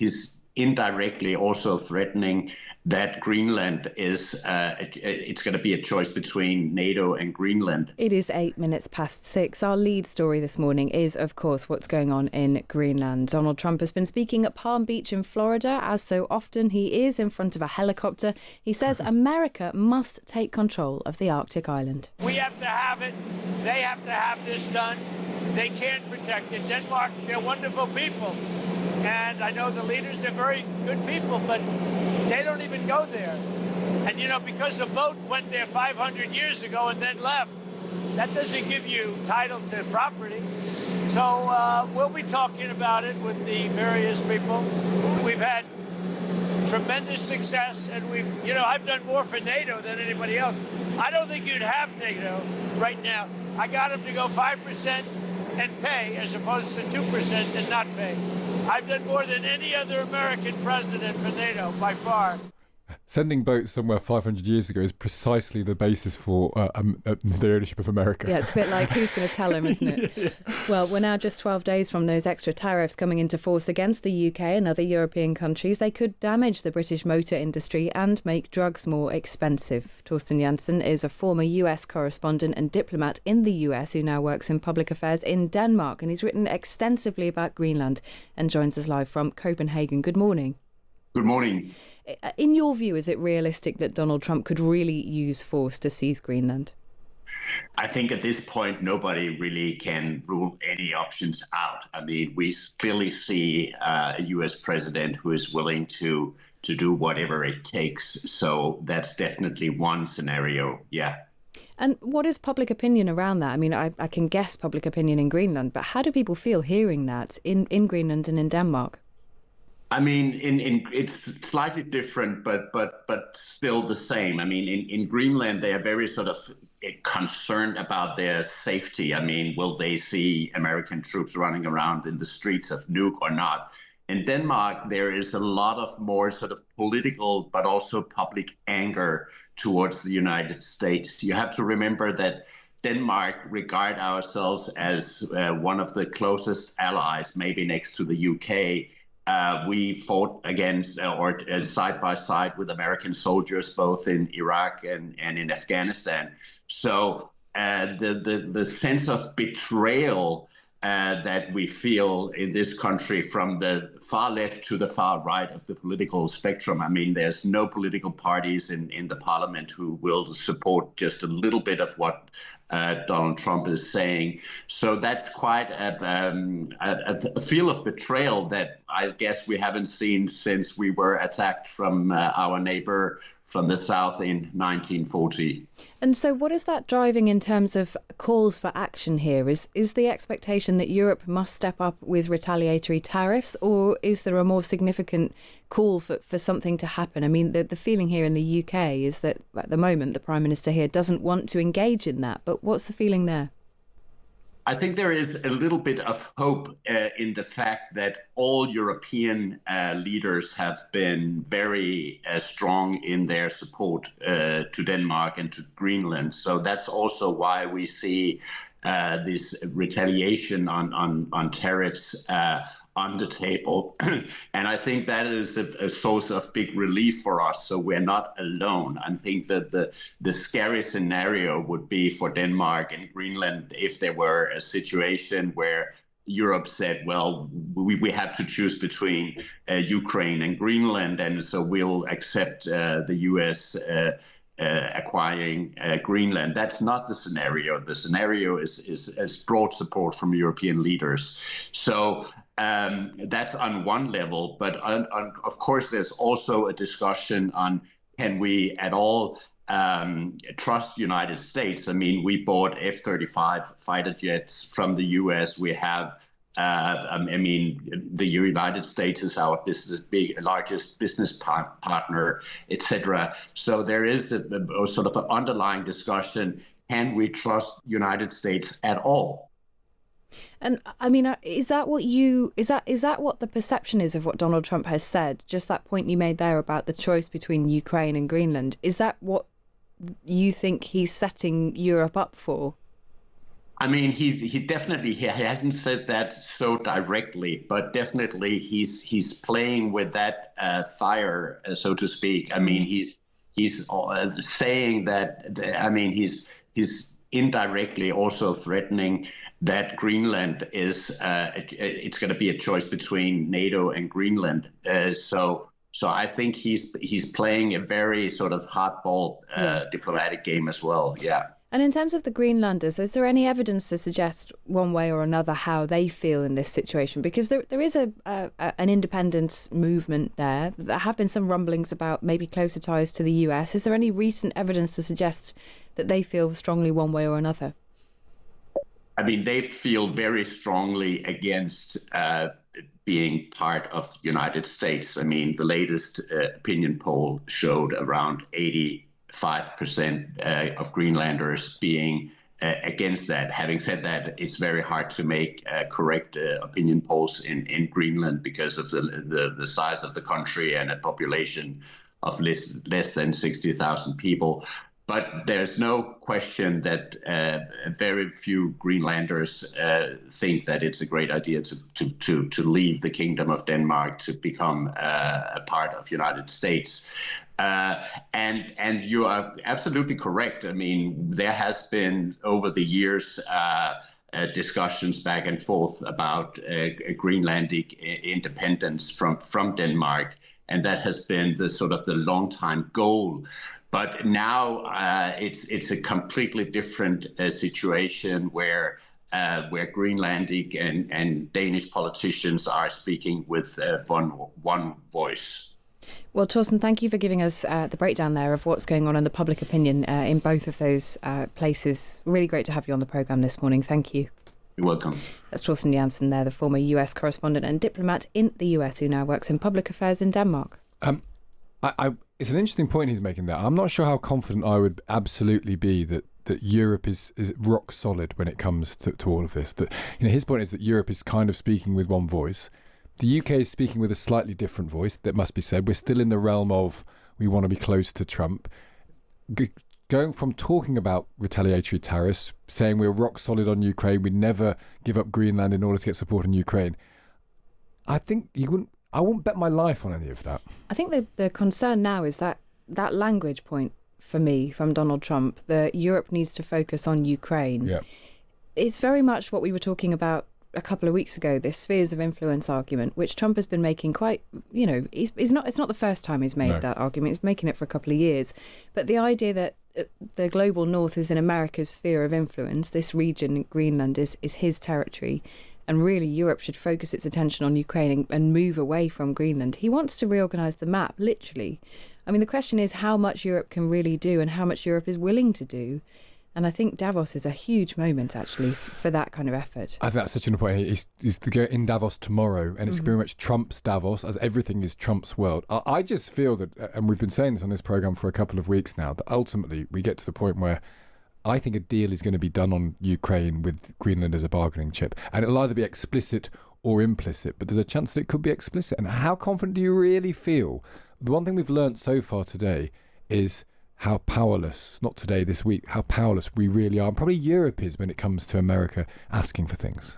he's indirectly also threatening that Greenland is, it's going to be a choice between NATO and Greenland. It is 8 minutes past 6. Our lead story this morning is, of course, what's going on in Greenland. Donald Trump has been speaking at Palm Beach in Florida. As so often, he is in front of a helicopter. He says America must take control of the Arctic island. We have to have it. They have to have this done. They can't protect it. Denmark, they're wonderful people. And I know the leaders are very good people, but they don't even go there. And, you know, because the boat went there 500 years ago and then left, that doesn't give you title to property. So we'll be talking about it with the various people. We've had tremendous success, and I've done more for NATO than anybody else. I don't think you'd have NATO right now. I got them to go 5% and pay as opposed to 2% and not pay. I've done more than any other American president for NATO by far. Sending boats somewhere 500 years ago is precisely the basis for the ownership of America. Yeah, it's a bit like who's going to tell him, isn't it? Yeah. Well, we're now just 12 days from those extra tariffs coming into force against the UK and other European countries. They could damage the British motor industry and make drugs more expensive. Torsten Jansen is a former US correspondent and diplomat in the US who now works in public affairs in Denmark, and he's written extensively about Greenland and joins us live from Copenhagen. Good morning. Good morning. In your view, is it realistic that Donald Trump could really use force to seize Greenland? I think at this point, nobody really can rule any options out. I mean, we clearly see a U.S. president who is willing to do whatever it takes. So that's definitely one scenario. Yeah. And what is public opinion around that? I mean, I can guess public opinion in Greenland, but how do people feel hearing that in Greenland and in Denmark? I mean, it's slightly different, but still the same. I mean, in Greenland, they are very sort of concerned about their safety. I mean, will they see American troops running around in the streets of Nuuk or not? In Denmark, there is a lot of more sort of political, but also public anger towards the United States. You have to remember that Denmark regard ourselves as one of the closest allies, maybe next to the UK. We fought against or side by side with American soldiers, both in Iraq and in Afghanistan. So the sense of betrayal that we feel in this country from the far left to the far right of the political spectrum. I mean, there's no political parties in the parliament who will support just a little bit of what Donald Trump is saying. So that's quite a feel of betrayal that I guess we haven't seen since we were attacked from our neighbor from the south in 1940. And so what is that driving in terms of calls for action here? Is the expectation that Europe must step up with retaliatory tariffs, or is there a more significant call for something to happen? I mean, the feeling here in the UK is that at the moment the Prime Minister here doesn't want to engage in that. But what's the feeling there? I think there is a little bit of hope in the fact that all European leaders have been very strong in their support to Denmark and to Greenland. So that's also why we see this retaliation on tariffs on the table. And I think that is a source of big relief for us. So we're not alone. I think that the scary scenario would be for Denmark and Greenland if there were a situation where Europe said, well, we have to choose between Ukraine and Greenland, and so we'll accept the US acquiring Greenland. That's not the scenario. The scenario is broad support from European leaders. So that's on one level, but of course, there's also a discussion on can we at all trust the United States? I mean, we bought F-35 fighter jets from the U.S. We have, I mean, the United States is our largest business partner, etc. So there is a sort of an underlying discussion: can we trust the United States at all? And I mean, is that what the perception is of what Donald Trump has said? Just that point you made there about the choice between Ukraine and Greenland. Is that what you think he's setting Europe up for? I mean, he definitely he hasn't said that so directly, but definitely he's playing with that fire, so to speak. I mean, he's saying that. I mean, he's indirectly also threatening that Greenland is it's going to be a choice between NATO and Greenland. So I think he's playing a very sort of hardball diplomatic game as well. Yeah. And in terms of the Greenlanders, is there any evidence to suggest one way or another how they feel in this situation? Because there is an independence movement there. There have been some rumblings about maybe closer ties to the US. Is there any recent evidence to suggest that they feel strongly one way or another? I mean, they feel very strongly against being part of the United States. I mean, the latest opinion poll showed around 85% of Greenlanders being against that. Having said that, it's very hard to make correct opinion polls in Greenland because of the size of the country and a population of less than 60,000 people. But there's no question that very few Greenlanders think that it's a great idea to leave the Kingdom of Denmark to become a part of United States. And you are absolutely correct. I mean, there has been over the years discussions back and forth about Greenlandic independence from Denmark, and that has been the sort of the long time goal. But now it's a completely different situation where Greenlandic and Danish politicians are speaking with one voice. Well, Torsten, thank you for giving us the breakdown there of what's going on in the public opinion in both of those places. Really great to have you on the programme this morning. Thank you. You're welcome. That's Torsten Jansen there, the former US correspondent and diplomat in the US who now works in public affairs in Denmark. It's an interesting point he's making there. I'm not sure how confident I would absolutely be that Europe is rock solid when it comes to all of this. That, you know, his point is that Europe is kind of speaking with one voice. The UK is speaking with a slightly different voice, that must be said. We're still in the realm of we want to be close to Trump. Going from talking about retaliatory tariffs, saying we're rock solid on Ukraine, we'd never give up Greenland in order to get support in Ukraine. I think I wouldn't bet my life on any of that. I think the concern now is that language point for me from Donald Trump, that Europe needs to focus on Ukraine. Yeah. It's very much what we were talking about a couple of weeks ago, this spheres of influence argument, which Trump has been making quite, you know, it's not the first time he's made that argument. He's making it for a couple of years. But the idea that the global north is in America's sphere of influence, this region, Greenland, is his territory, and really Europe should focus its attention on Ukraine and move away from Greenland. He wants to reorganise the map, literally. I mean, the question is how much Europe can really do and how much Europe is willing to do. And I think Davos is a huge moment, actually, for that kind of effort. I think that's such an important point. He's in Davos tomorrow, and it's very much Trump's Davos, as everything is Trump's world. I just feel that, and we've been saying this on this programme for a couple of weeks now, that ultimately we get to the point where I think a deal is going to be done on Ukraine with Greenland as a bargaining chip. And it'll either be explicit or implicit, but there's a chance that it could be explicit. And how confident do you really feel? The one thing we've learned so far today is how powerless, not today, this week, how powerless we really are, and probably Europe is when it comes to America asking for things.